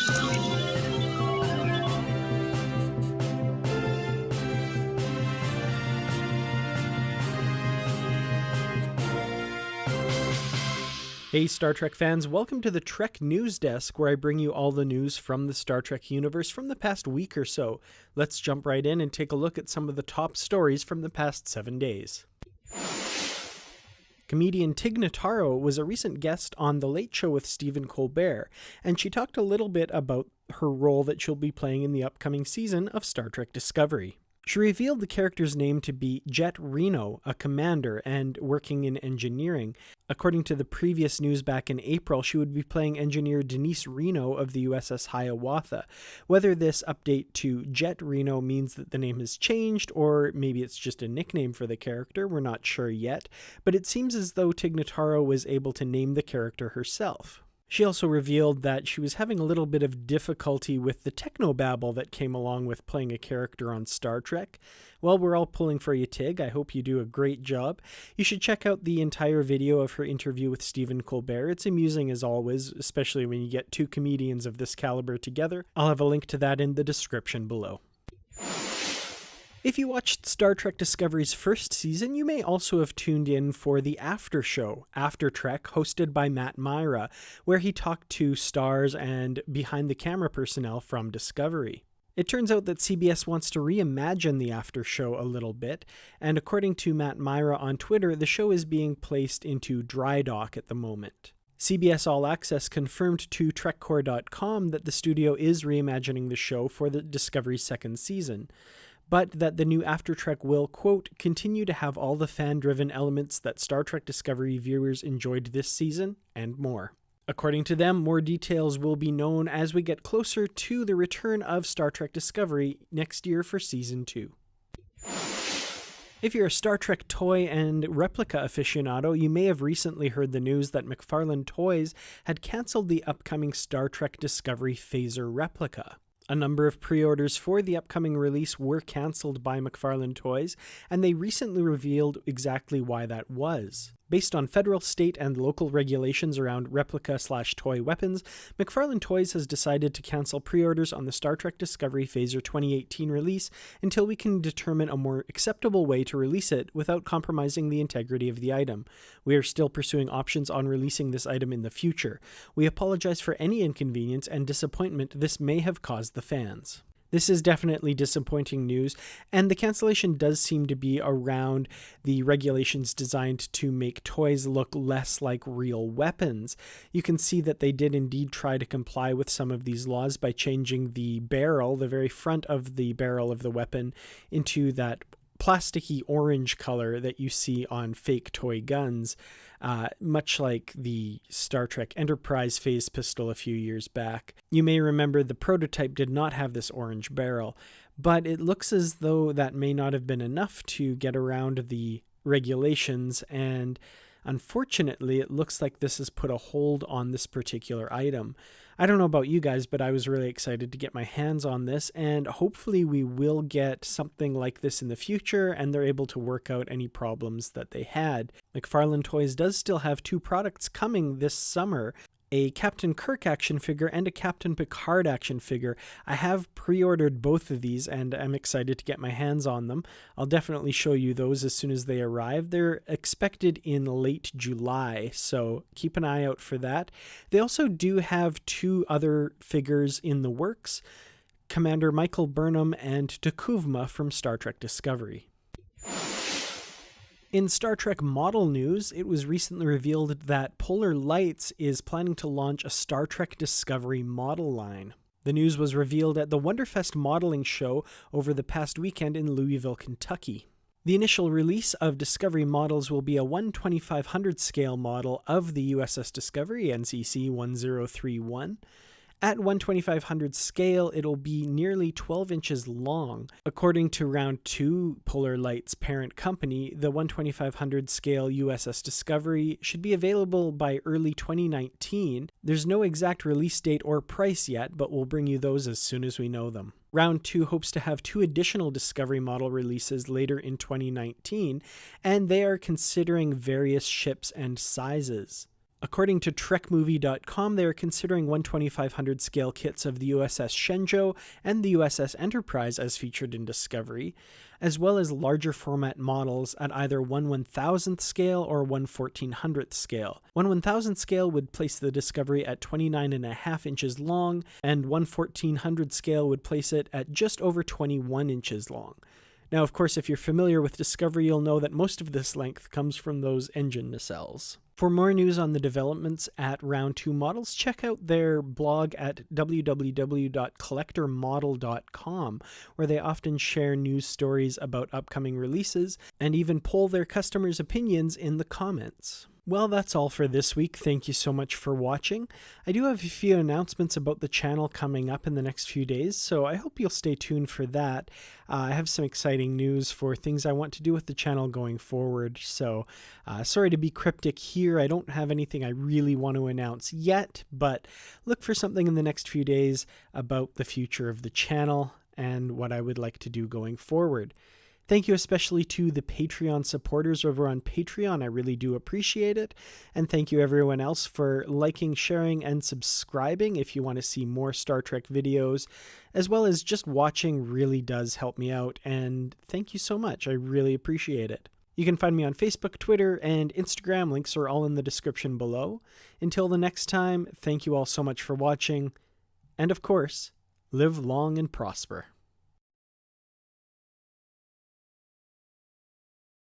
Hey Star Trek fans, welcome to the Trek News Desk, where I bring you all the news from the Star Trek universe from the past week or so. Let's jump right in and take a look at some of the top stories from the past 7 days. Comedian Tig Notaro was a recent guest on The Late Show with Stephen Colbert, and she talked a little bit about her role that she'll be playing in the upcoming season of Star Trek Discovery. She revealed the character's name to be Jet Reno, a commander and working in engineering. According to the previous news back in April, she would be playing engineer Denise Reno of the USS Hiawatha. Whether this update to Jet Reno means that the name has changed, or maybe it's just a nickname for the character, we're not sure yet, but it seems as though Tig Notaro was able to name the character herself. She also revealed that she was having a little bit of difficulty with the technobabble that came along with playing a character on Star Trek. Well, we're all pulling for you, Tig. I hope you do a great job. You should check out the entire video of her interview with Stephen Colbert. It's amusing as always, especially when you get two comedians of this caliber together. I'll have a link to that in the description below. If you watched Star Trek Discovery's first season, you may also have tuned in for the after show, After Trek, hosted by Matt Myra, where he talked to stars and behind-the-camera personnel from Discovery. It turns out that CBS wants to reimagine the after show a little bit, and according to Matt Myra on Twitter, the show is being placed into dry dock at the moment. CBS All Access confirmed to TrekCore.com that the studio is reimagining the show for the Discovery second season, but that the new After Trek will, quote, continue to have all the fan-driven elements that Star Trek Discovery viewers enjoyed this season, and more. According to them, more details will be known as we get closer to the return of Star Trek Discovery next year for Season 2. If you're a Star Trek toy and replica aficionado, you may have recently heard the news that McFarlane Toys had canceled the upcoming Star Trek Discovery Phaser replica. A number of pre-orders for the upcoming release were cancelled by McFarlane Toys, and they recently revealed exactly why that was. Based on federal, state, and local regulations around replica/toy weapons, McFarlane Toys has decided to cancel pre-orders on the Star Trek Discovery Phaser 2018 release until we can determine a more acceptable way to release it without compromising the integrity of the item. We are still pursuing options on releasing this item in the future. We apologize for any inconvenience and disappointment this may have caused the fans. This is definitely disappointing news, and the cancellation does seem to be around the regulations designed to make toys look less like real weapons. You can see that they did indeed try to comply with some of these laws by changing the barrel, the very front of the barrel of the weapon, into that plasticky orange color that you see on fake toy guns, much like the Star Trek Enterprise phase pistol a few years back. You may remember the prototype did not have this orange barrel, but it looks as though that may not have been enough to get around the regulations, and unfortunately it looks like this has put a hold on this particular item. I don't know about you guys, but I was really excited to get my hands on this, and hopefully we will get something like this in the future and they're able to work out any problems that they had. McFarlane Toys does still have two products coming this summer, a Captain Kirk action figure and a Captain Picard action figure. I have pre-ordered both of these and I'm excited to get my hands on them. I'll definitely show you those as soon as they arrive. They're expected in late July, so keep an eye out for that. They also do have two other figures in the works, Commander Michael Burnham and T'Kuvma from Star Trek Discovery. In Star Trek model news, it was recently revealed that Polar Lights is planning to launch a Star Trek Discovery model line. The news was revealed at the Wonderfest modeling show over the past weekend in Louisville, Kentucky. The initial release of Discovery models will be a 1/2500 scale model of the USS Discovery, NCC 1031. At 1/2500 scale, it'll be nearly 12 inches long. According to Round 2, Polar Light's parent company, the 1/2500 scale USS Discovery should be available by early 2019. There's no exact release date or price yet, but we'll bring you those as soon as we know them. Round 2 hopes to have 2 additional Discovery model releases later in 2019, and they are considering various ships and sizes. According to TrekMovie.com, they are considering 1/2500 scale kits of the USS Shenzhou and the USS Enterprise as featured in Discovery, as well as larger format models at either 1/1000th scale or 1/1400th scale. 1/1000 scale would place the Discovery at 29.5 inches long, and 1/1400 scale would place it at just over 21 inches long. Now, of course, if you're familiar with Discovery, you'll know that most of this length comes from those engine nacelles. For more news on the developments at Round 2 Models, check out their blog at www.collectormodel.com, where they often share news stories about upcoming releases and even poll their customers' opinions in the comments. Well, that's all for this week. Thank you so much for watching. I do have a few announcements about the channel coming up in the next few days, so I hope you'll stay tuned for that. I have some exciting news for things I want to do with the channel going forward, so sorry to be cryptic here. I don't have anything I really want to announce yet, but look for something in the next few days about the future of the channel and what I would like to do going forward. Thank you especially to the Patreon supporters over on Patreon. I really do appreciate it. And thank you everyone else for liking, sharing, and subscribing if you want to see more Star Trek videos, as well as just watching really does help me out. And thank you so much. I really appreciate it. You can find me on Facebook, Twitter, and Instagram. Links are all in the description below. Until the next time, thank you all so much for watching. And of course, live long and prosper.